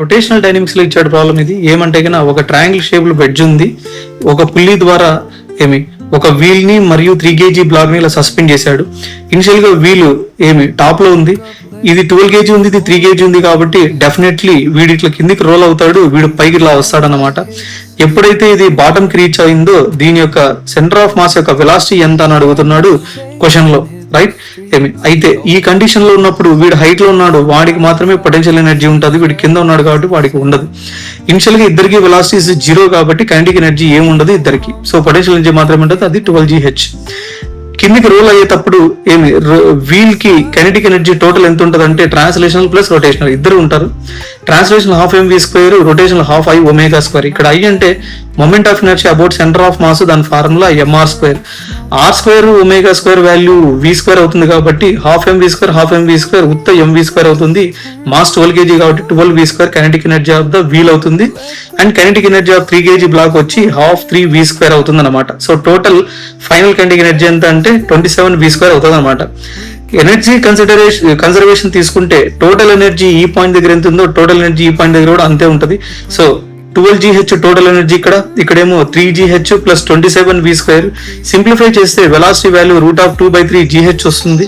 Rotational dynamics లో ఇచ్చాడు problem ఇది. ఏమంటే కన్నా ఒక ట్రయాంగిల్ షేప్ లో వెడ్జ్ ఉంది, ఒక పుల్లీ ద్వారా ఒక వీల్ ని మరియు 3 kg బ్లాక్ ని ఇలా సస్పెండ్ చేశాడు. ఇనిషియల్ గా వీల్ టాప్ లో ఉంది, ఇది 12 kg ఉంది, ఇది 3 kg ఉంది, కాబట్టి డెఫినెట్లీ వీడి ఇట్లా కిందికి రోల్ అవుతాడు, వీడు పైకి ఇలా వస్తాడు అనమాట. ఎప్పుడైతే ఇది బాటమ్ కి రీచ్ అయిందో దీని యొక్క సెంటర్ ఆఫ్ మాస్ యొక్క వెలాసిటీ ఎంత అని అడుగుతున్నాడు క్వశ్చన్ లో, రైట్. అయితే ఈ కండిషన్ లో ఉన్నప్పుడు వీడు హైట్ లో ఉన్నాడు, వాడికి మాత్రమే పొటెన్షియల్ ఎనర్జీ ఉంటుంది, వీడి కింద ఉన్నాడు కాబట్టి వాడికి ఉండదు. ఇనిషియల్ గా ఇద్దరికి వెలాసిటీస్ 0 కాబట్టి కైనెటిక్ ఎనర్జీ ఏమి ఉండదు ఇద్దరికి. సో పొటెన్షియల్ ఎనర్జీ మాత్రమే ఉంటుంది, అది 12gh. కిందికి రోల్ అయ్యేటప్పుడు వీల్ కి కైనెటిక్ ఎనర్జీ టోటల్ ఎంత ఉంటుంది అంటే ట్రాన్స్లేషనల్ ప్లస్ రొటేషనల్ ఇద్దరు ఉంటారు. Translation ½ mv², rotational ½ I⍵². ఇక్కడ I అంటే moment of inertia about centre of mass, దాని formula mr². r² ω² value v² అవుతుంది కాబట్టి ½ mv², ఉత్త mv² అవుతుంది. మాస్ 12 kg కాబట్టి 12v² kinetic energy of the wheel అవుతుంది. And kinetic energy of 3 kg block వచ్చి ½ 3v² అవుతుంది అనమాట. So total final kinetic energy ఎంత అంటే 27v² అవుతుంది అనమాట. ఎనర్జీ కన్సర్వేషన్ తీసుకుంటే టోటల్ ఎనర్జీ ఈ పాయింట్ దగ్గర ఎంత ఉందో టోటల్ ఎనర్జీ ఈ పాయింట్ దగ్గర కూడా అంతే ఉంటది. సో 12gh టోటల్ ఎనర్జీ, ఇక్కడేమో 3gh ప్లస్ 27v². సింప్లిఫై చేస్తే వెలాసిటీ వాల్యూ √2/3gh వస్తుంది.